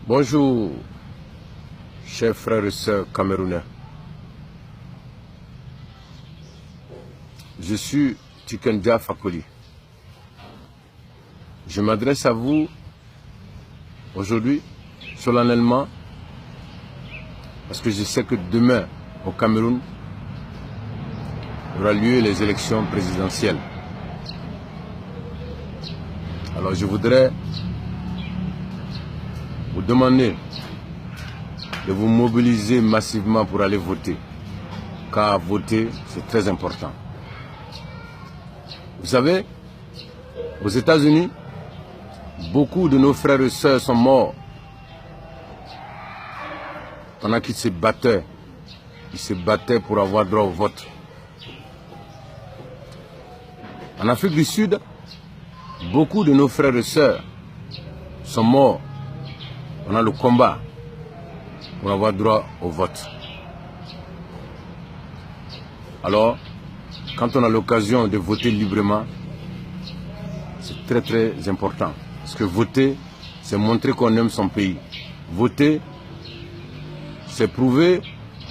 Bonjour, chers frères et sœurs camerounais. Je suis Tikendia Fakoli. Je m'adresse à vous aujourd'hui, solennellement, parce que je sais que demain, au Cameroun, aura lieu les élections présidentielles. Alors je voudrais vous demander de vous mobiliser massivement pour aller voter, car voter, c'est très important. Vous savez, aux États-Unis, beaucoup de nos frères et sœurs sont morts pendant qu'ils se battaient. Ils se battaient pour avoir droit au vote. En Afrique du Sud, beaucoup de nos frères et sœurs sont morts pendant le combat pour avoir droit au vote. Alors, quand on a l'occasion de voter librement, c'est très très important. Parce que voter, c'est montrer qu'on aime son pays. Voter, c'est prouver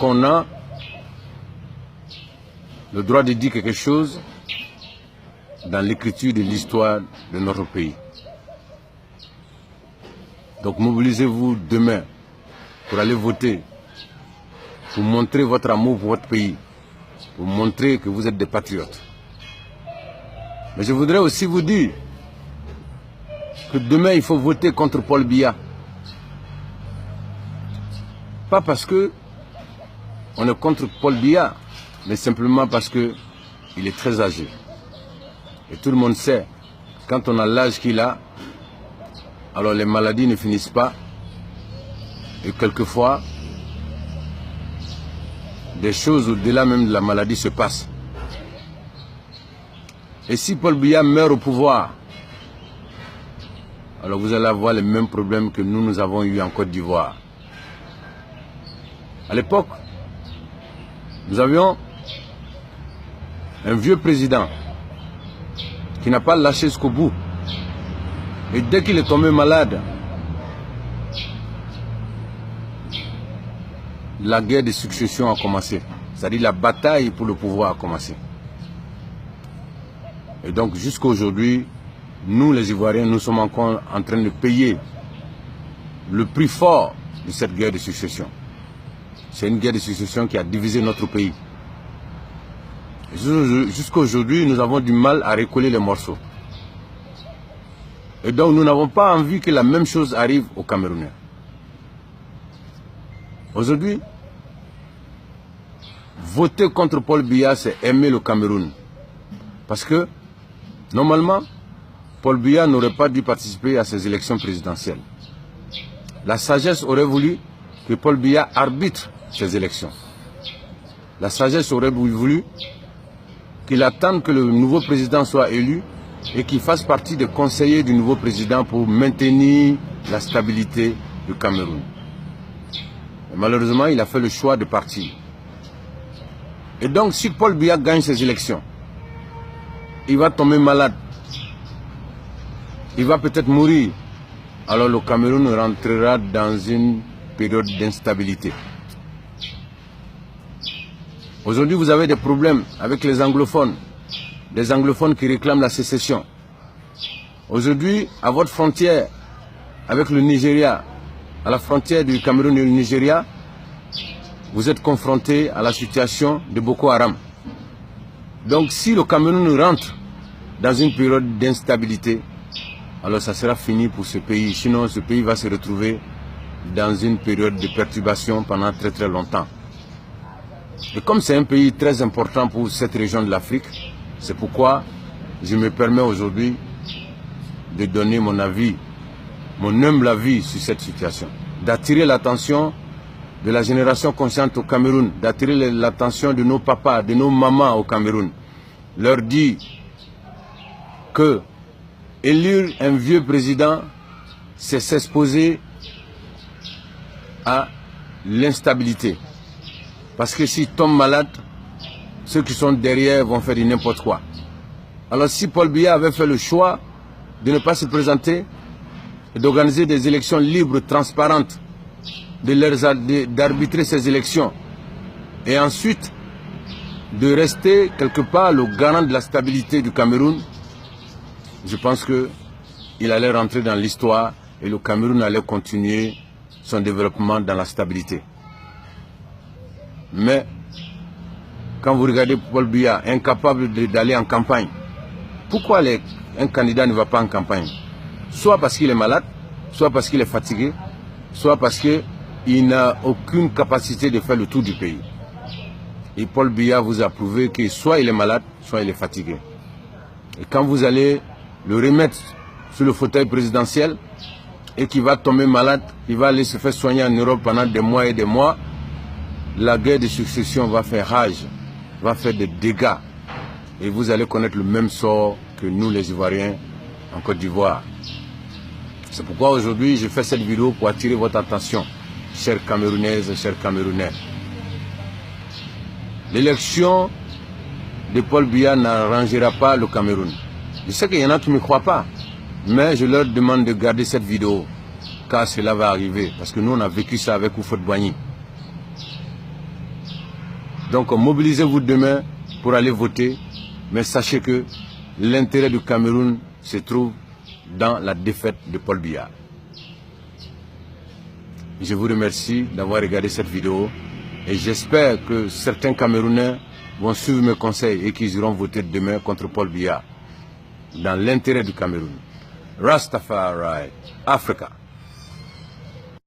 qu'on a le droit de dire quelque chose dans l'écriture de l'histoire de notre pays. Donc mobilisez-vous demain pour aller voter, pour montrer votre amour pour votre pays, pour montrer que vous êtes des patriotes. Mais je voudrais aussi vous dire que demain il faut voter contre Paul Biya. Pas parce que on est contre Paul Biya, mais simplement parce que il est très âgé. Et tout le monde sait, quand on a l'âge qu'il a, alors les maladies ne finissent pas. Et quelquefois, des choses au-delà même de la maladie se passent. Et si Paul Biya meurt au pouvoir, alors vous allez avoir les mêmes problèmes que nous avons eu en Côte d'Ivoire. À l'époque, nous avions un vieux président qui n'a pas lâché jusqu'au bout. Et dès qu'il est tombé malade, la guerre de succession a commencé. C'est-à-dire la bataille pour le pouvoir a commencé. Et donc jusqu'à aujourd'hui, nous les Ivoiriens, nous sommes encore en train de payer le prix fort de cette guerre de succession. C'est une guerre de succession qui a divisé notre pays. Jusqu'à aujourd'hui, nous avons du mal à recoller les morceaux. Et donc nous n'avons pas envie que la même chose arrive aux Camerounais. Aujourd'hui, voter contre Paul Biya, c'est aimer le Cameroun. Parce que, normalement, Paul Biya n'aurait pas dû participer à ces élections présidentielles. La sagesse aurait voulu que Paul Biya arbitre ces élections. La sagesse aurait voulu qu'il attende que le nouveau président soit élu et qu'il fasse partie des conseillers du nouveau président pour maintenir la stabilité du Cameroun. Et malheureusement, il a fait le choix de partir. Et donc, si Paul Biya gagne ces élections, il va tomber malade. Il va peut-être mourir. Alors le Cameroun rentrera dans une période d'instabilité. Aujourd'hui, vous avez des problèmes avec les anglophones qui réclament la sécession. Aujourd'hui, à votre frontière avec le Nigeria, à la frontière du Cameroun et du Nigeria, vous êtes confrontés à la situation de Boko Haram. Donc si le Cameroun rentre dans une période d'instabilité, alors ça sera fini pour ce pays. Sinon, ce pays va se retrouver dans une période de perturbation pendant très très longtemps. Et comme c'est un pays très important pour cette région de l'Afrique, c'est pourquoi je me permets aujourd'hui de donner mon avis, mon humble avis sur cette situation. D'attirer l'attention de la génération consciente au Cameroun, d'attirer l'attention de nos papas, de nos mamans au Cameroun. Leur dire que élire un vieux président, c'est s'exposer à l'instabilité. Parce que s'il tombe malade, ceux qui sont derrière vont faire du n'importe quoi. Alors si Paul Biya avait fait le choix de ne pas se présenter, d'organiser des élections libres, transparentes, d'arbitrer ces élections et ensuite de rester quelque part le garant de la stabilité du Cameroun, je pense qu'il allait rentrer dans l'histoire et le Cameroun allait continuer son développement dans la stabilité. Mais quand vous regardez Paul Biya, incapable d'aller en campagne, pourquoi un candidat ne va pas en campagne? Soit parce qu'il est malade, soit parce qu'il est fatigué, soit parce qu'il n'a aucune capacité de faire le tour du pays. Et Paul Biya vous a prouvé que soit il est malade, soit il est fatigué. Et quand vous allez le remettre sur le fauteuil présidentiel et qu'il va tomber malade, il va aller se faire soigner en Europe pendant des mois et des mois, la guerre de succession va faire rage, va faire des dégâts. Et vous allez connaître le même sort que nous les Ivoiriens en Côte d'Ivoire. C'est pourquoi aujourd'hui je fais cette vidéo pour attirer votre attention, chers Camerounaises et chers Camerounais. L'élection de Paul Biya n'arrangera pas le Cameroun. Je sais qu'il y en a qui ne me croient pas, mais je leur demande de garder cette vidéo, car cela va arriver, parce que nous on a vécu ça avec Houphouët-Boigny. Donc mobilisez-vous demain pour aller voter, mais sachez que l'intérêt du Cameroun se trouve dans la défaite de Paul Biya. Je vous remercie d'avoir regardé cette vidéo et j'espère que certains Camerounais vont suivre mes conseils et qu'ils iront voter demain contre Paul Biya dans l'intérêt du Cameroun. Rastafari, Africa.